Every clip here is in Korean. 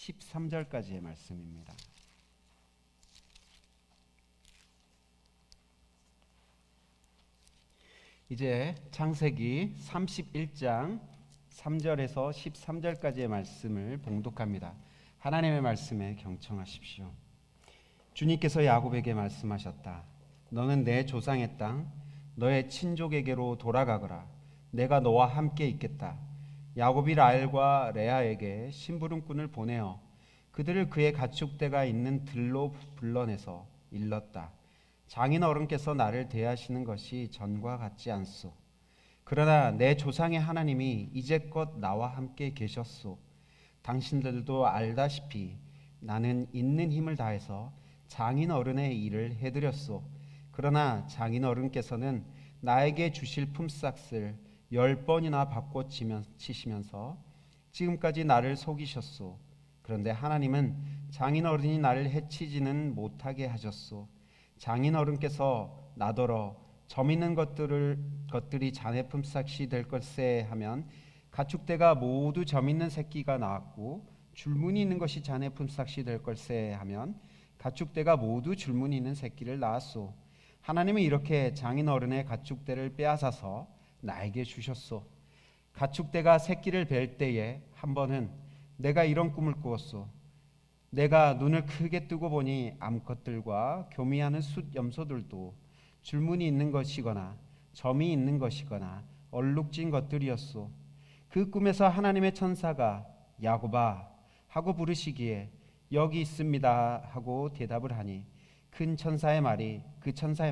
13절까지의 말씀입니다. 이제 창세기 31장 3절에서 13절까지의 말씀을 봉독합니다. 하나님의 말씀에 경청하십시오. 주님께서 야곱에게 말씀하셨다. 너는 내 조상의 땅, 너의 친족에게로 돌아가거라. 내가 너와 함께 있겠다. 야곱이 라헬과 레아에게 심부름꾼을 보내어 그들을 그의 가축대가 있는 들로 불러내서 일렀다. 장인 어른께서 나를 대하시는 것이 전과 같지 않소. 그러나 내 조상의 하나님이 이제껏 나와 함께 계셨소. 당신들도 알다시피 나는 있는 힘을 다해서 장인 어른의 일을 해드렸소. 그러나 장인 어른께서는 나에게 주실 품삯을 10번이나 바꿔치시면서 지금까지 나를 속이셨소. 그런데 하나님은 장인 어른이 나를 해치지는 못하게 하셨소. 장인 어른께서 나더러 점 있는 것들이 자네 품삯이 될 걸세 하면 가축대가 모두 점 있는 새끼가 나왔고 줄무늬 있는 것이 자네 품삯이 될 걸세 하면 가축대가 모두 줄무늬 있는 새끼를 낳았소. 하나님은 이렇게 장인 어른의 가축대를 빼앗아서 나에게 주셨소. 가축대가 새끼를 뵐 때에 한 번은 내가 이런 꿈을 꾸었소. 내가 눈을 크게 뜨고 보니 암컷들과 교미하는 숫 염소들도 줄무늬 있는 것이거나 점이 있는 것이거나 얼룩진 것들이었소. 그 꿈에서 하나님의 천사가 야곱아 하고 부르시기에 여기 있습니다 하고 대답을 하니 그 천사의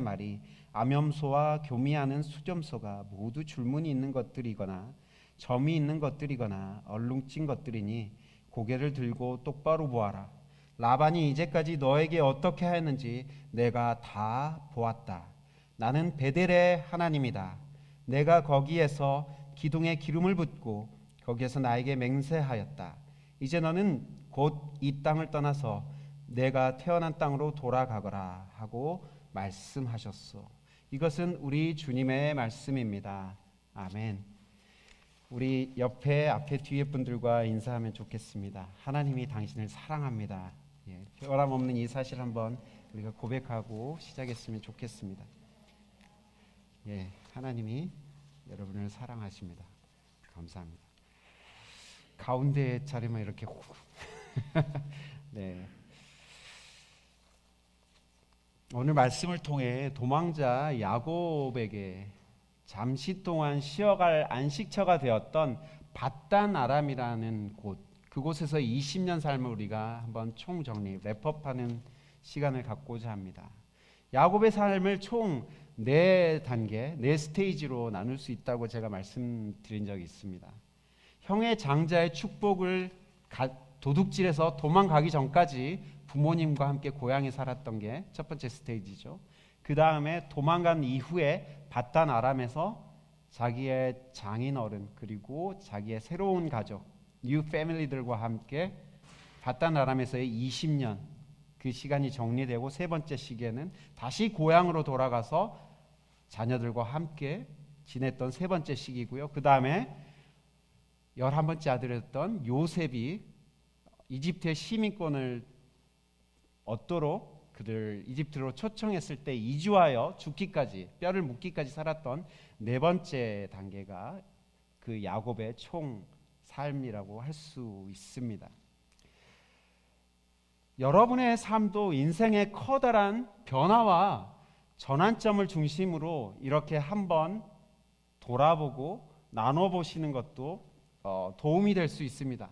말이 암염소와 교미하는 숫염소가 모두 줄무늬 있는 것들이거나 점이 있는 것들이거나 얼룩진 것들이니 고개를 들고 똑바로 보아라. 라반이 이제까지 너에게 어떻게 하였는지 내가 다 보았다. 나는 베델의 하나님이다. 내가 거기에서 기둥에 기름을 붓고 거기에서 나에게 맹세하였다. 이제 너는 곧 이 땅을 떠나서 내가 태어난 땅으로 돌아가거라 하고 말씀하셨소. 이것은 우리 주님의 말씀입니다. 아멘. 우리 앞에 뒤에 분들과 인사하면 좋겠습니다. 하나님이 당신을 사랑합니다. 변함없는 이 사실 한번 우리가 고백하고 시작했으면 좋겠습니다. 하나님이 여러분을 사랑하십니다. 감사합니다. 가운데 자리만 이렇게 네. 오늘 말씀을 통해 도망자 야곱에게 잠시 동안 쉬어갈 안식처가 되었던 밧단 아람이라는 곳, 그곳에서 20년 삶을 우리가 한번 총정리, 랩업하는 시간을 갖고자 합니다. 야곱의 삶을 총 4단계, 4스테이지로 나눌 수 있다고 제가 말씀드린 적이 있습니다. 형의 장자의 축복을 도둑질해서 도망가기 전까지 부모님과 함께 고향에 살았던 게 첫 번째 스테이지죠. 그 다음에 도망간 이후에 밧단 아람에서 자기의 장인 어른 그리고 자기의 새로운 가족, 뉴 패밀리들과 함께 밧단 아람에서의 20년 그 시간이 정리되고 세 번째 시기에는 다시 고향으로 돌아가서 자녀들과 함께 지냈던 세 번째 시기고요. 그 다음에 11번째 아들이었던 요셉이 이집트의 시민권을 얻도록 그들 이집트로 초청했을 때 이주하여 죽기까지 뼈를 묻기까지 살았던 네 번째 단계가 그 야곱의 총 삶이라고 할 수 있습니다. 여러분의 삶도 인생의 커다란 변화와 전환점을 중심으로 이렇게 한번 돌아보고 나눠보시는 것도 도움이 될 수 있습니다.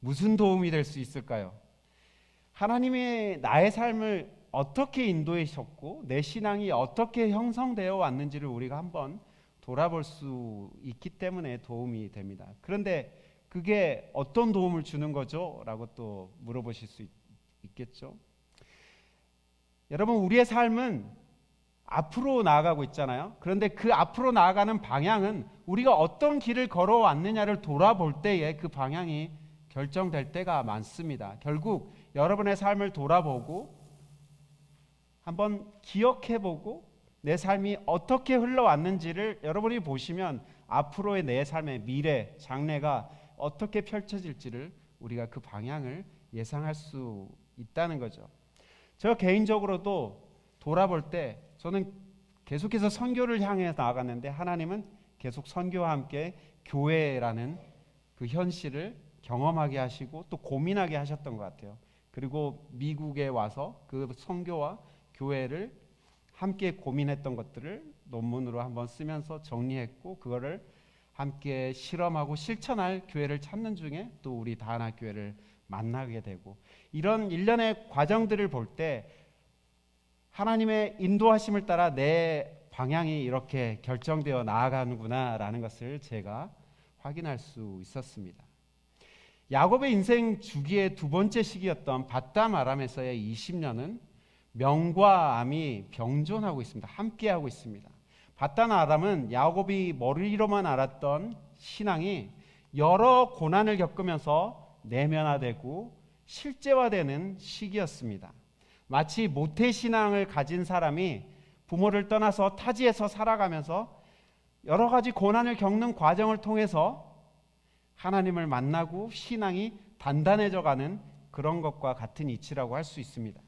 무슨 도움이 될 수 있을까요? 하나님이 나의 삶을 어떻게 인도하셨고 내 신앙이 어떻게 형성되어 왔는지를 우리가 한번 돌아볼 수 있기 때문에 도움이 됩니다. 그런데 그게 어떤 도움을 주는 거죠? 라고 또 물어보실 수 있겠죠. 여러분, 우리의 삶은 앞으로 나아가고 있잖아요. 그런데 그 앞으로 나아가는 방향은 우리가 어떤 길을 걸어왔느냐를 돌아볼 때에 그 방향이 결정될 때가 많습니다. 결국 여러분의 삶을 돌아보고 한번 기억해보고 내 삶이 어떻게 흘러왔는지를 여러분이 보시면 앞으로의 내 삶의 미래, 장래가 어떻게 펼쳐질지를 우리가 그 방향을 예상할 수 있다는 거죠. 저 개인적으로도 돌아볼 때 저는 계속해서 선교를 향해 나아갔는데 하나님은 계속 선교와 함께 교회라는 그 현실을 경험하게 하시고 또 고민하게 하셨던 것 같아요. 그리고 미국에 와서 그 선교와 교회를 함께 고민했던 것들을 논문으로 한번 쓰면서 정리했고 그거를 함께 실험하고 실천할 교회를 찾는 중에 또 우리 다하나 교회를 만나게 되고 이런 일련의 과정들을 볼 때 하나님의 인도하심을 따라 내 방향이 이렇게 결정되어 나아가는구나라는 것을 제가 확인할 수 있었습니다. 야곱의 인생 주기의 두 번째 시기였던 밧담 아람에서의 20년은 명과 암이 병존하고 있습니다. 함께하고 있습니다. 밧담 아람은 야곱이 머리로만 알았던 신앙이 여러 고난을 겪으면서 내면화되고 실제화되는 시기였습니다. 마치 모태신앙을 가진 사람이 부모를 떠나서 타지에서 살아가면서 여러 가지 고난을 겪는 과정을 통해서 하나님을 만나고 신앙이 단단해져가는 그런 것과 같은 이치라고 할 수 있습니다.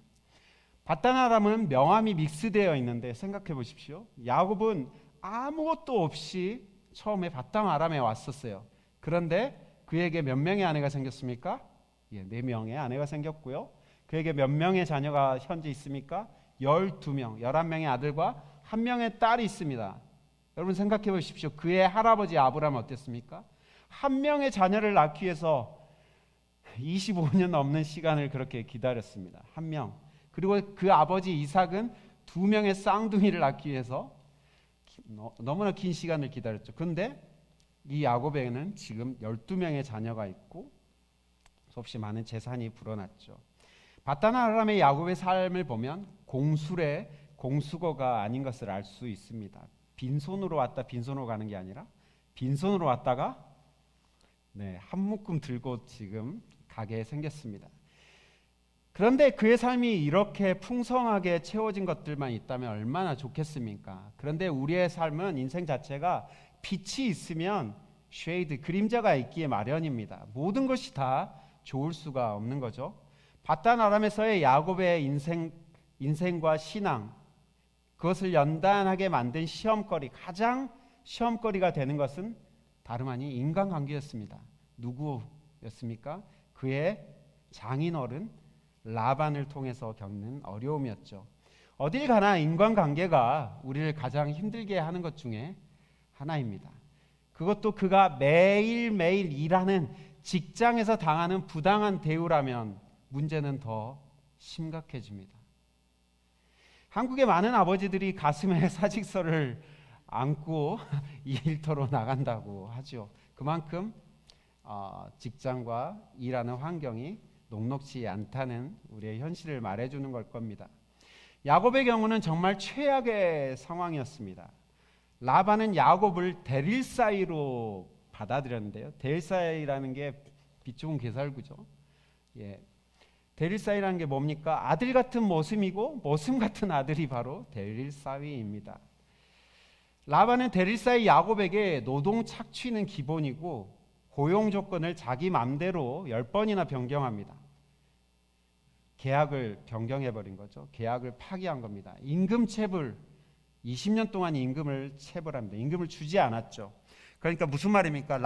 밧담 아람은 명암이 믹스되어 있는데 생각해 보십시오. 야곱은 아무것도 없이 처음에 밧담 아람에 왔었어요. 그런데 그에게 몇 명의 아내가 생겼습니까? 4명의 아내가 생겼고요. 그에게 몇 명의 자녀가 현재 있습니까? 12명, 11명의 아들과 1명의 딸이 있습니다. 여러분 생각해 보십시오. 그의 할아버지 아브라함은 어땠습니까? 1명의 자녀를 낳기 위해서 25년 넘는 시간을 그렇게 기다렸습니다. 1명. 그리고 그 아버지 이삭은 2명의 쌍둥이를 낳기 위해서 너무나 긴 시간을 기다렸죠. 그런데 이 야곱에게는 지금 12명의 자녀가 있고 수없이 많은 재산이 불어났죠. 밧담 아람의 야곱의 삶을 보면 공술의 공수거가 아닌 것을 알 수 있습니다. 빈손으로 왔다 빈손으로 가는 게 아니라 빈손으로 왔다가 한 묶음 들고 지금 가게 생겼습니다. 그런데 그의 삶이 이렇게 풍성하게 채워진 것들만 있다면 얼마나 좋겠습니까? 그런데 우리의 삶은 인생 자체가 빛이 있으면 쉐이드, 그림자가 있기에 마련입니다. 모든 것이 다 좋을 수가 없는 거죠. 밧담 아람에서의 야곱의 인생과 신앙, 그것을 연단하게 만든 시험거리, 가장 시험거리가 되는 것은 다름 아닌 인간관계였습니다. 누구였습니까? 그의 장인어른 라반을 통해서 겪는 어려움이었죠. 어딜 가나 인간관계가 우리를 가장 힘들게 하는 것 중에 하나입니다. 그것도 그가 매일매일 일하는 직장에서 당하는 부당한 대우라면 문제는 더 심각해집니다. 한국의 많은 아버지들이 가슴에 사직서를 안고 일터로 나간다고 하죠. 그만큼 직장과 일하는 환경이 녹록지 않다는 우리의 현실을 말해주는 걸 겁니다. 야곱의 경우는 정말 최악의 상황이었습니다. 라반은 야곱을 데릴 사이로 받아들였는데요. 데릴 사이라는 게 빛 좋은 개살구죠. 데릴 사이라는 게 뭡니까? 아들 같은 모습이고 모습 같은 아들이 바로 데릴 사위입니다. 라반은 데릴 사위 야곱에게 노동 착취는 기본이고 고용 조건을 자기 맘대로 10번이나 변경합니다. 계약을 변경해버린 거죠. 계약을 파기한 겁니다. 임금 체불, 20년 동안 임금을 체불합니다. 임금을 주지 않았죠. 그러니까 무슨 말입니까?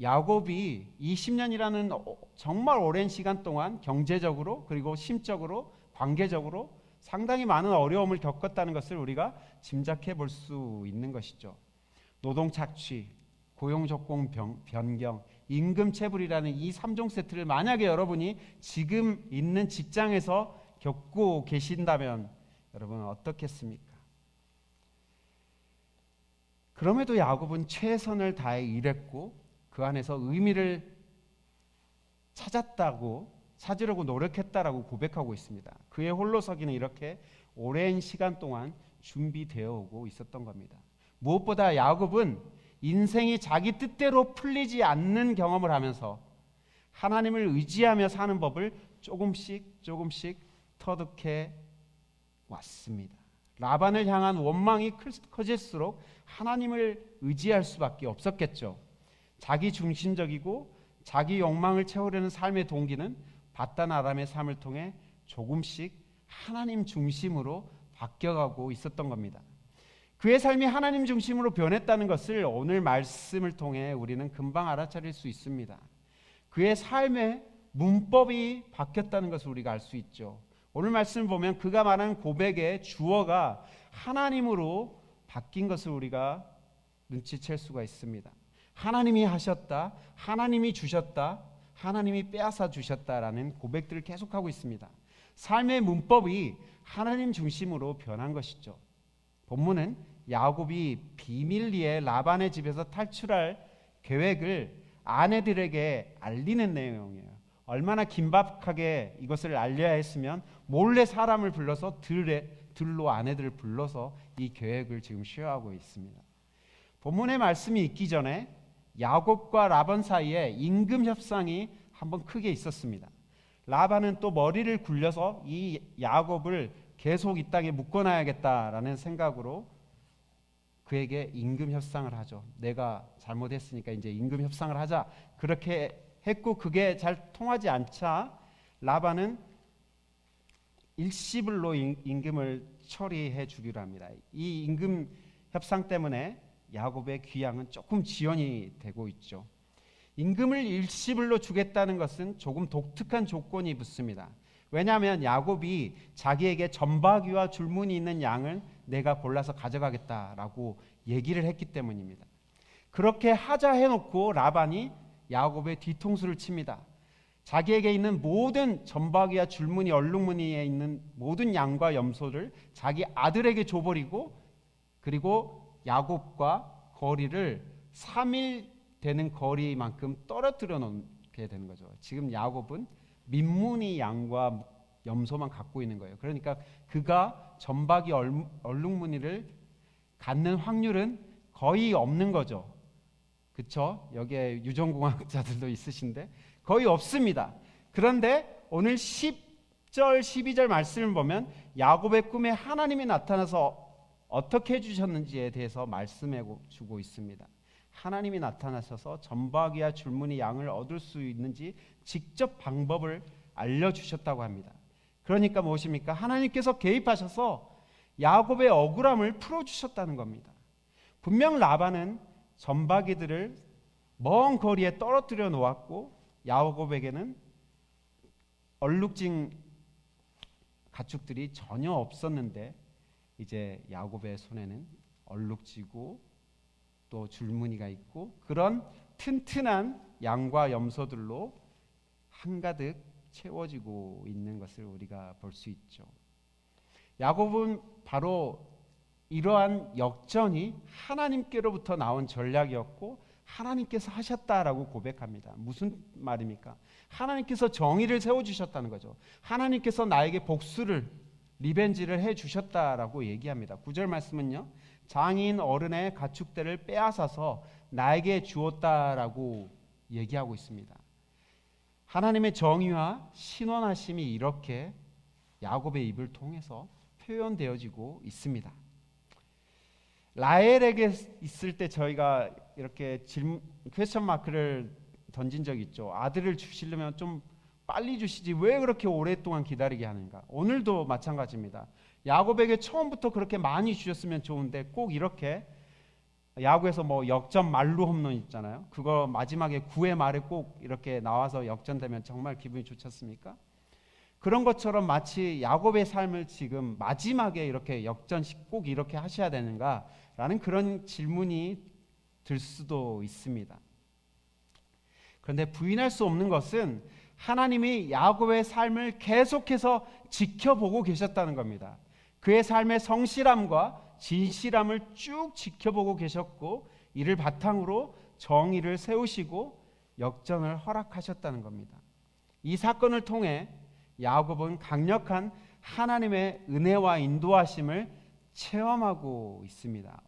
야곱이 20년이라는 정말 오랜 시간 동안 경제적으로 그리고 심적으로 관계적으로 상당히 많은 어려움을 겪었다는 것을 우리가 짐작해 볼 수 있는 것이죠. 노동 착취, 고용 조건 변경, 임금 체불이라는 이 3종 세트를 만약에 여러분이 지금 있는 직장에서 겪고 계신다면 여러분은 어떻겠습니까? 그럼에도 야곱은 최선을 다해 일했고 그 안에서 의미를 찾으려고 노력했다라고 고백하고 있습니다. 그의 홀로서기는 이렇게 오랜 시간 동안 준비되어 오고 있었던 겁니다. 무엇보다 야곱은 인생이 자기 뜻대로 풀리지 않는 경험을 하면서 하나님을 의지하며 사는 법을 조금씩 터득해 왔습니다. 라반을 향한 원망이 커질수록 하나님을 의지할 수밖에 없었겠죠. 자기 중심적이고 자기 욕망을 채우려는 삶의 동기는 바단 아람의 삶을 통해 조금씩 하나님 중심으로 바뀌어가고 있었던 겁니다. 그의 삶이 하나님 중심으로 변했다는 것을 오늘 말씀을 통해 우리는 금방 알아차릴 수 있습니다. 그의 삶의 문법이 바뀌었다는 것을 우리가 알 수 있죠. 오늘 말씀을 보면 그가 말한 고백의 주어가 하나님으로 바뀐 것을 우리가 눈치챌 수가 있습니다. 하나님이 하셨다, 하나님이 주셨다, 하나님이 빼앗아 주셨다라는 고백들을 계속하고 있습니다. 삶의 문법이 하나님 중심으로 변한 것이죠. 본문은 야곱이 비밀리에 라반의 집에서 탈출할 계획을 아내들에게 알리는 내용이에요. 얼마나 긴박하게 이것을 알려야 했으면 몰래 사람을 불러서 들로 아내들을 불러서 이 계획을 지금 쉐어하고 있습니다. 본문의 말씀이 있기 전에 야곱과 라반 사이에 임금 협상이 한번 크게 있었습니다. 라반은 또 머리를 굴려서 이 야곱을 계속 이 땅에 묶어놔야겠다라는 생각으로 그에게 임금 협상을 하죠. 내가 잘못했으니까 이제 임금 협상을 하자. 그렇게 했고 그게 잘 통하지 않자 라반은 일시불로 임금을 처리해 주기로 합니다. 이 임금 협상 때문에 야곱의 귀양은 조금 지연이 되고 있죠. 임금을 일시불로 주겠다는 것은 조금 독특한 조건이 붙습니다. 왜냐하면 야곱이 자기에게 점박이와 줄무늬 있는 양을 내가 골라서 가져가겠다라고 얘기를 했기 때문입니다. 그렇게 하자 해놓고 라반이 야곱의 뒤통수를 칩니다. 자기에게 있는 모든 점박이와 줄무늬, 얼룩무늬에 있는 모든 양과 염소를 자기 아들에게 줘버리고 그리고 야곱과 거리를 3일 되는 거리만큼 떨어뜨려 놓게 되는 거죠. 지금 야곱은 민무늬 양과 염소만 갖고 있는 거예요. 그러니까 그가 점박이 얼룩무늬를 갖는 확률은 거의 없는 거죠. 그렇죠? 여기에 유전공학자들도 있으신데 거의 없습니다. 그런데 오늘 10절 12절 말씀을 보면 야곱의 꿈에 하나님이 나타나서 어떻게 해주셨는지에 대해서 말씀해 주고 있습니다. 하나님이 나타나셔서 점박이와 줄무늬 양을 얻을 수 있는지 직접 방법을 알려주셨다고 합니다. 그러니까 무엇입니까? 하나님께서 개입하셔서 야곱의 억울함을 풀어주셨다는 겁니다. 분명 라반은 점박이들을 먼 거리에 떨어뜨려 놓았고 야곱에게는 얼룩진 가축들이 전혀 없었는데 이제 야곱의 손에는 얼룩지고 또 줄무늬가 있고 그런 튼튼한 양과 염소들로 한가득 채워지고 있는 것을 우리가 볼 수 있죠. 야곱은 바로 이러한 역전이 하나님께로부터 나온 전략이었고 하나님께서 하셨다라고 고백합니다. 무슨 말입니까? 하나님께서 정의를 세워주셨다는 거죠. 하나님께서 나에게 복수를 리벤지를 해주셨다라고 얘기합니다. 9절 말씀은요. 장인 어른의 가축대를 빼앗아서 나에게 주었다라고 얘기하고 있습니다. 하나님의 정의와 신원하심이 이렇게 야곱의 입을 통해서 표현되어지고 있습니다. 라헬에게 있을 때 저희가 이렇게 퀘스천 마크를 던진 적이 있죠. 아들을 주시려면 좀 빨리 주시지 왜 그렇게 오랫동안 기다리게 하는가. 오늘도 마찬가지입니다. 야곱에게 처음부터 그렇게 많이 주셨으면 좋은데 꼭 이렇게 야구에서 뭐 역전 말루 홈런 있잖아요. 그거 마지막에 9회 말에 꼭 이렇게 나와서 역전되면 정말 기분이 좋지 않습니까? 그런 것처럼 마치 야곱의 삶을 지금 마지막에 이렇게 역전식 꼭 이렇게 하셔야 되는가라는 그런 질문이 들 수도 있습니다. 그런데 부인할 수 없는 것은 하나님이 야곱의 삶을 계속해서 지켜보고 계셨다는 겁니다. 그의 삶의 성실함과 진실함을 쭉 지켜보고 계셨고 이를 바탕으로 정의를 세우시고 역전을 허락하셨다는 겁니다. 이 사건을 통해 야곱은 강력한 하나님의 은혜와 인도하심을 체험하고 있습니다.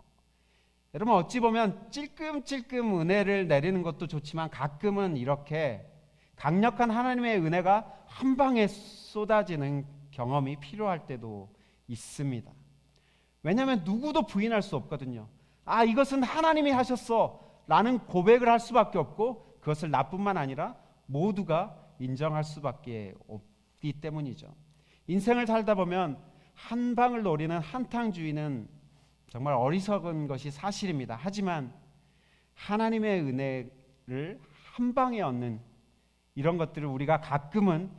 여러분 어찌 보면 찔끔찔끔 은혜를 내리는 것도 좋지만 가끔은 이렇게 강력한 하나님의 은혜가 한 방에 쏟아지는 경험이 필요할 때도 있습니다. 왜냐하면 누구도 부인할 수 없거든요. 이것은 하나님이 하셨어 라는 고백을 할 수밖에 없고 그것을 나뿐만 아니라 모두가 인정할 수밖에 없기 때문이죠. 인생을 살다 보면 한 방을 노리는 한탕주의는 정말 어리석은 것이 사실입니다. 하지만 하나님의 은혜를 한 방에 얻는 이런 것들을 우리가 가끔은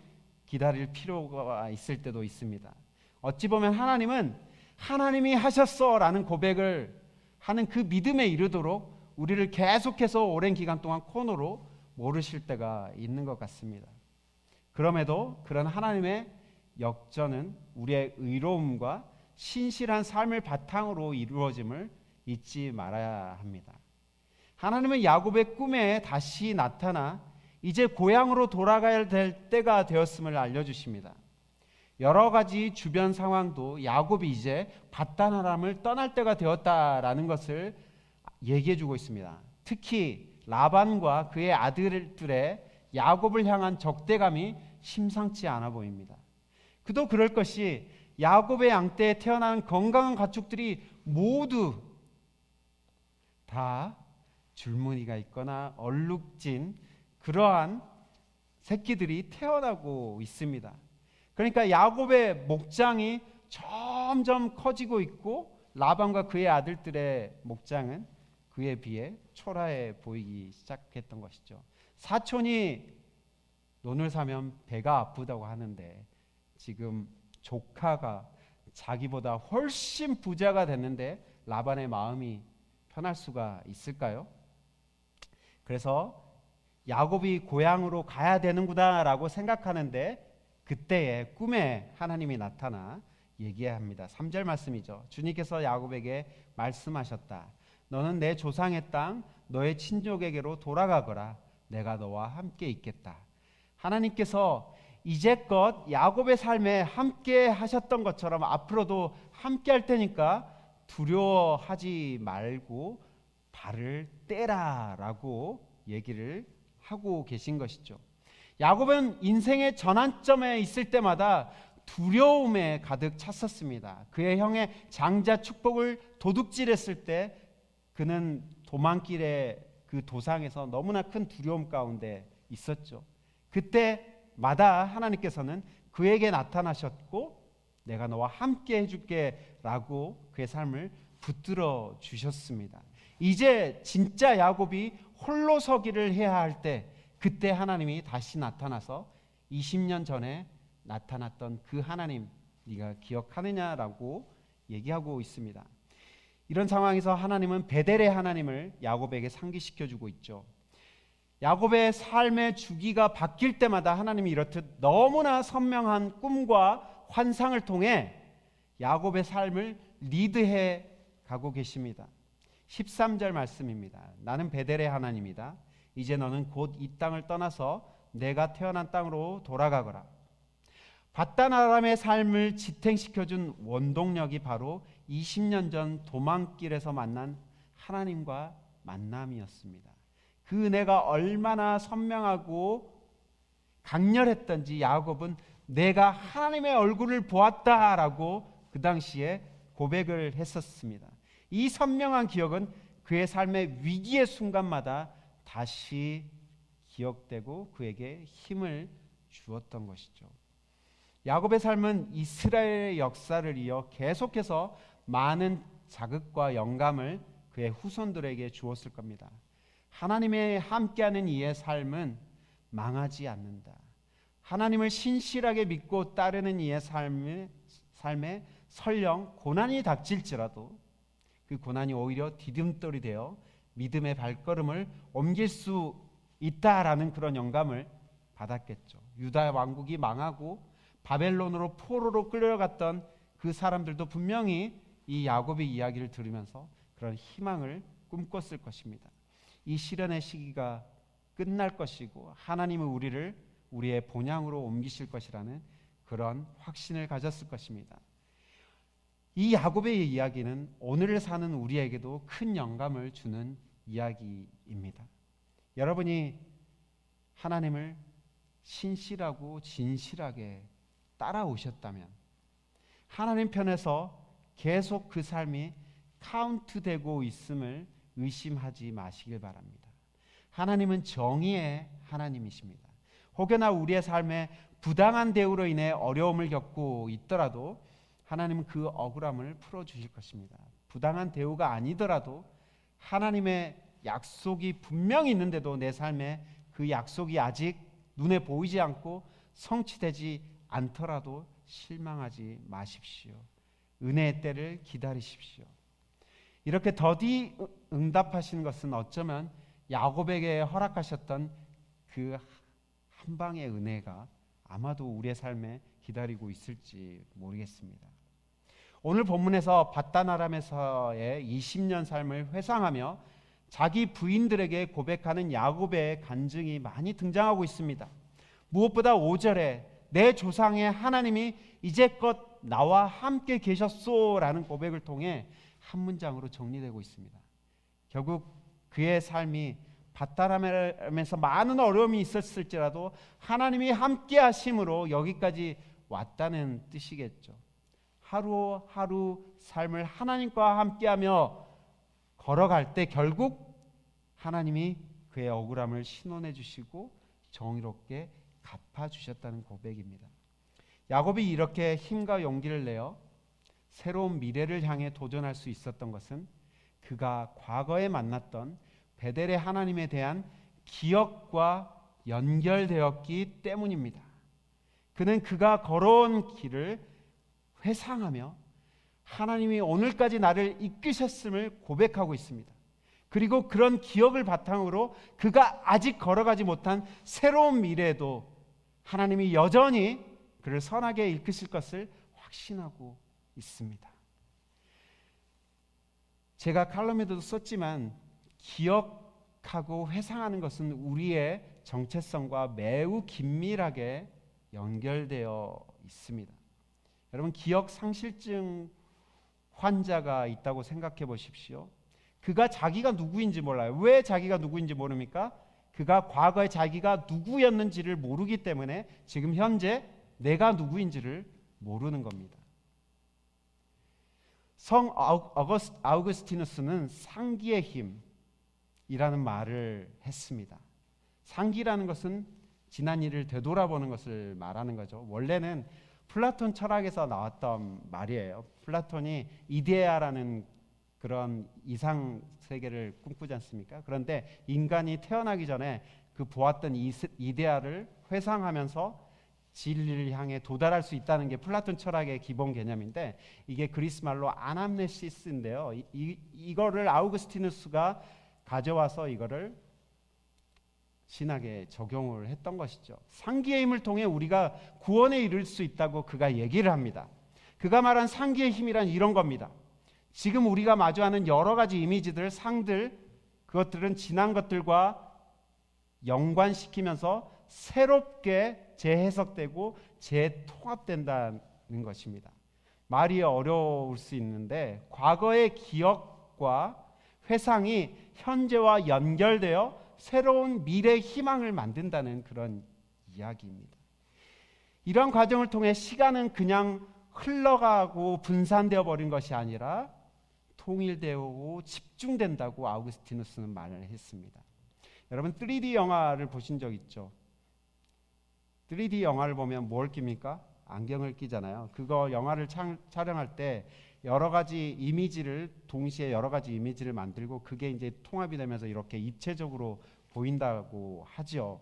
기다릴 필요가 있을 때도 있습니다. 어찌 보면 하나님은 하나님이 하셨어라는 고백을 하는 그 믿음에 이르도록 우리를 계속해서 오랜 기간 동안 코너로 모르실 때가 있는 것 같습니다. 그럼에도 그런 하나님의 역전은 우리의 의로움과 신실한 삶을 바탕으로 이루어짐을 잊지 말아야 합니다. 하나님은 야곱의 꿈에 다시 나타나 이제 고향으로 돌아가야 될 때가 되었음을 알려주십니다. 여러 가지 주변 상황도 야곱이 이제 밧단 아람을 떠날 때가 되었다라는 것을 얘기해주고 있습니다. 특히 라반과 그의 아들들의 야곱을 향한 적대감이 심상치 않아 보입니다. 그도 그럴 것이 야곱의 양떼에 태어난 건강한 가축들이 모두 다 줄무늬가 있거나 얼룩진 그러한 새끼들이 태어나고 있습니다. 그러니까 야곱의 목장이 점점 커지고 있고 라반과 그의 아들들의 목장은 그에 비해 초라해 보이기 시작했던 것이죠. 사촌이 논을 사면 배가 아프다고 하는데 지금 조카가 자기보다 훨씬 부자가 됐는데 라반의 마음이 편할 수가 있을까요? 그래서 야곱이 고향으로 가야 되는구나 라고 생각하는데 그때에 꿈에 하나님이 나타나 얘기합니다. 3절 말씀이죠. 주님께서 야곱에게 말씀하셨다. 너는 내 조상의 땅 너의 친족에게로 돌아가거라. 내가 너와 함께 있겠다. 하나님께서 이제껏 야곱의 삶에 함께 하셨던 것처럼 앞으로도 함께 할 테니까 두려워하지 말고 발을 떼라 라고 얘기를 하고 계신 것이죠. 야곱은 인생의 전환점에 있을 때마다 두려움에 가득 찼었습니다. 그의 형의 장자 축복을 도둑질했을 때 그는 도망길의 그 도상에서 너무나 큰 두려움 가운데 있었죠. 그때마다 하나님께서는 그에게 나타나셨고 내가 너와 함께 해줄게 라고 그의 삶을 붙들어 주셨습니다. 이제 진짜 야곱이 홀로 서기를 해야 할 때 그때 하나님이 다시 나타나서 20년 전에 나타났던 그 하나님 네가 기억하느냐라고 얘기하고 있습니다. 이런 상황에서 하나님은 베델의 하나님을 야곱에게 상기시켜주고 있죠. 야곱의 삶의 주기가 바뀔 때마다 하나님이 이렇듯 너무나 선명한 꿈과 환상을 통해 야곱의 삶을 리드해 가고 계십니다. 13절 말씀입니다. 나는 베델의 하나님이다. 이제 너는 곧 이 땅을 떠나서 내가 태어난 땅으로 돌아가거라. 밧단 아람의 삶을 지탱시켜준 원동력이 바로 20년 전 도망길에서 만난 하나님과 만남이었습니다. 그 은혜가 얼마나 선명하고 강렬했던지 야곱은 내가 하나님의 얼굴을 보았다라고 그 당시에 고백을 했었습니다. 이 선명한 기억은 그의 삶의 위기의 순간마다 다시 기억되고 그에게 힘을 주었던 것이죠. 야곱의 삶은 이스라엘의 역사를 이어 계속해서 많은 자극과 영감을 그의 후손들에게 주었을 겁니다. 하나님의 함께하는 이의 삶은 망하지 않는다. 하나님을 신실하게 믿고 따르는 이의 삶에 설령 고난이 닥칠지라도 그 고난이 오히려 디딤돌이 되어 믿음의 발걸음을 옮길 수 있다라는 그런 영감을 받았겠죠. 유다 왕국이 망하고 바벨론으로 포로로 끌려갔던 그 사람들도 분명히 이 야곱의 이야기를 들으면서 그런 희망을 꿈꿨을 것입니다. 이 시련의 시기가 끝날 것이고 하나님은 우리를 우리의 본향으로 옮기실 것이라는 그런 확신을 가졌을 것입니다. 이 야곱의 이야기는 오늘을 사는 우리에게도 큰 영감을 주는 이야기입니다. 여러분이 하나님을 신실하고 진실하게 따라오셨다면 하나님 편에서 계속 그 삶이 카운트되고 있음을 의심하지 마시길 바랍니다. 하나님은 정의의 하나님이십니다. 혹여나 우리의 삶에 부당한 대우로 인해 어려움을 겪고 있더라도 하나님은 그 억울함을 풀어주실 것입니다. 부당한 대우가 아니더라도 하나님의 약속이 분명히 있는데도 내 삶에 그 약속이 아직 눈에 보이지 않고 성취되지 않더라도 실망하지 마십시오. 은혜의 때를 기다리십시오. 이렇게 더디 응답하시는 것은 어쩌면 야곱에게 허락하셨던 그 한 방의 은혜가 아마도 우리의 삶에 기다리고 있을지 모르겠습니다. 오늘 본문에서 밧단 아람에서의 20년 삶을 회상하며 자기 부인들에게 고백하는 야곱의 간증이 많이 등장하고 있습니다. 무엇보다 5절에 내 조상의 하나님이 이제껏 나와 함께 계셨소라는 고백을 통해 한 문장으로 정리되고 있습니다. 결국 그의 삶이 밧단 아람에서 많은 어려움이 있었을지라도 하나님이 함께 하심으로 여기까지 왔다는 뜻이겠죠. 하루하루 삶을 하나님과 함께하며 걸어갈 때 결국 하나님이 그의 억울함을 신원해 주시고 정의롭게 갚아주셨다는 고백입니다. 야곱이 이렇게 힘과 용기를 내어 새로운 미래를 향해 도전할 수 있었던 것은 그가 과거에 만났던 베델의 하나님에 대한 기억과 연결되었기 때문입니다. 그는 그가 걸어온 길을 회상하며 하나님이 오늘까지 나를 이끄셨음을 고백하고 있습니다. 그리고 그런 기억을 바탕으로 그가 아직 걸어가지 못한 새로운 미래에도 하나님이 여전히 그를 선하게 이끄실 것을 확신하고 있습니다. 제가 칼럼에도 썼지만 기억하고 회상하는 것은 우리의 정체성과 매우 긴밀하게 연결되어 있습니다. 여러분, 기억 상실증 환자가 있다고 생각해 보십시오. 그가 자기가 누구인지 몰라요. 왜 자기가 누구인지 모릅니까? 그가 과거에 자기가 누구였는지를 모르기 때문에 지금 현재 내가 누구인지를 모르는 겁니다. 성 아우구스티누스는 상기의 힘이라는 말을 했습니다. 상기라는 것은 지난 일을 되돌아보는 것을 말하는 거죠. 원래는 플라톤 철학에서 나왔던 말이에요. 플라톤이 이데아라는 그런 이상 세계를 꿈꾸지 않습니까? 그런데 인간이 태어나기 전에 그 보았던 이데아를 회상하면서 진리를 향해 도달할 수 있다는 게 플라톤 철학의 기본 개념인데 이게 그리스 말로 아남네시스인데요. 이거를 아우구스티누스가 가져와서 이거를 신학에 적용을 했던 것이죠. 상기의 힘을 통해 우리가 구원에 이를 수 있다고 그가 얘기를 합니다. 그가 말한 상기의 힘이란 이런 겁니다. 지금 우리가 마주하는 여러 가지 이미지들, 상들, 그것들은 지난 것들과 연관시키면서 새롭게 재해석되고 재통합된다는 것입니다. 말이 어려울 수 있는데 과거의 기억과 회상이 현재와 연결되어 새로운 미래 희망을 만든다는 그런 이야기입니다. 이러한 과정을 통해 시간은 그냥 흘러가고 분산되어 버린 것이 아니라 통일되고 집중된다고 아우구스티누스는 말을 했습니다. 여러분 3D 영화를 보신 적 있죠? 3D 영화를 보면 뭘 낍니까? 안경을 끼잖아요. 그거 영화를 촬영할 때 여러 가지 이미지를 동시에 여러 가지 이미지를 만들고 그게 이제 통합이 되면서 이렇게 입체적으로 보인다고 하죠.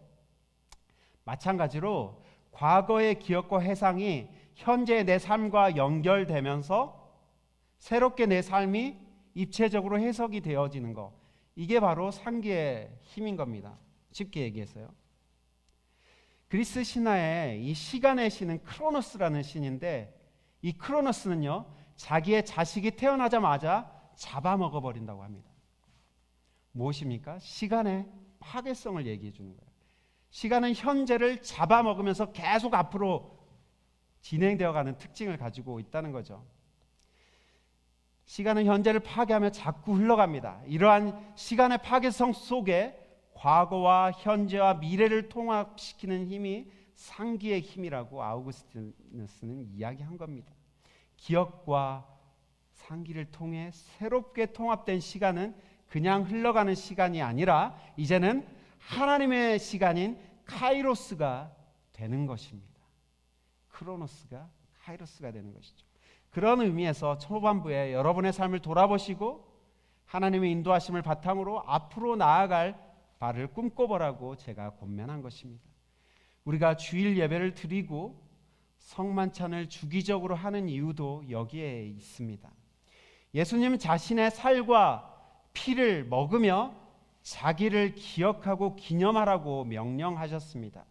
마찬가지로 과거의 기억과 회상이 현재의 내 삶과 연결되면서 새롭게 내 삶이 입체적으로 해석이 되어지는 것, 이게 바로 상기의 힘인 겁니다. 쉽게 얘기해서요. 그리스 신화에 이 시간의 신은 크로노스라는 신인데 이 크로노스는요 자기의 자식이 태어나자마자 잡아먹어 버린다고 합니다. 무엇입니까? 시간의 파괴성을 얘기해 주는 거예요. 시간은 현재를 잡아먹으면서 계속 앞으로 진행되어 가는 특징을 가지고 있다는 거죠. 시간은 현재를 파괴하며 자꾸 흘러갑니다. 이러한 시간의 파괴성 속에 과거와 현재와 미래를 통합시키는 힘이 상기의 힘이라고 아우구스티누스는 이야기한 겁니다. 기억과 상기를 통해 새롭게 통합된 시간은 그냥 흘러가는 시간이 아니라 이제는 하나님의 시간인 카이로스가 되는 것입니다. 크로노스가 카이로스가 되는 것이죠. 그런 의미에서 초반부에 여러분의 삶을 돌아보시고 하나님의 인도하심을 바탕으로 앞으로 나아갈 바를 꿈꿔보라고 제가 권면한 것입니다. 우리가 주일 예배를 드리고 성만찬을 주기적으로 하는 이유도 여기에 있습니다. 예수님 자신의 살과 피를 먹으며 자기를 기억하고 기념하라고 명령하셨습니다.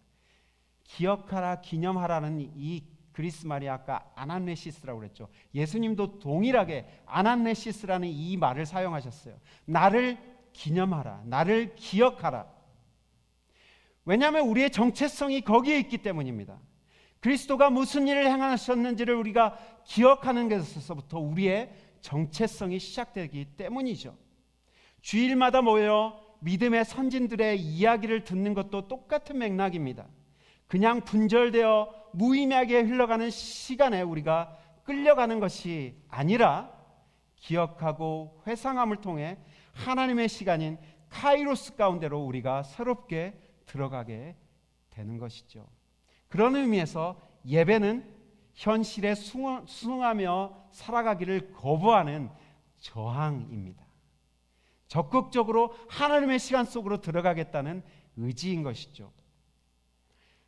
기억하라, 기념하라는 이 그리스 말이 아까 아나네시스라고 그랬죠. 예수님도 동일하게 아나네시스라는 이 말을 사용하셨어요. 나를 기념하라, 나를 기억하라. 왜냐하면 우리의 정체성이 거기에 있기 때문입니다. 그리스도가 무슨 일을 행하셨는지를 우리가 기억하는 것에서부터 우리의 정체성이 시작되기 때문이죠. 주일마다 모여 믿음의 선진들의 이야기를 듣는 것도 똑같은 맥락입니다. 그냥 분절되어 무의미하게 흘러가는 시간에 우리가 끌려가는 것이 아니라 기억하고 회상함을 통해 하나님의 시간인 카이로스 가운데로 우리가 새롭게 들어가게 되는 것이죠. 그런 의미에서 예배는 현실에 순응하며 살아가기를 거부하는 저항입니다. 적극적으로 하나님의 시간 속으로 들어가겠다는 의지인 것이죠.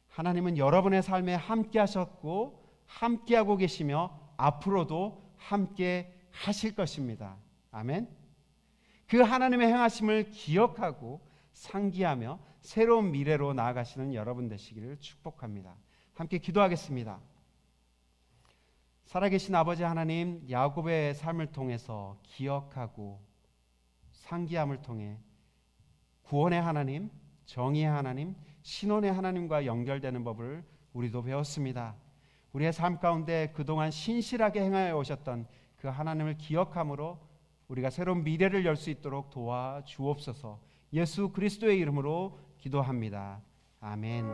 하나님은 여러분의 삶에 함께 하셨고 함께하고 계시며 앞으로도 함께 하실 것입니다. 아멘. 그 하나님의 행하심을 기억하고 상기하며 새로운 미래로 나아가시는 여러분 되시기를 축복합니다. 함께 기도하겠습니다. 살아계신 아버지 하나님, 야곱의 삶을 통해서 기억하고 상기함을 통해 구원의 하나님, 정의의 하나님, 신원의 하나님과 연결되는 법을 우리도 배웠습니다. 우리의 삶 가운데 그동안 신실하게 행하여 오셨던 그 하나님을 기억함으로 우리가 새로운 미래를 열 수 있도록 도와주옵소서. 예수 그리스도의 이름으로 기도합니다. 아멘.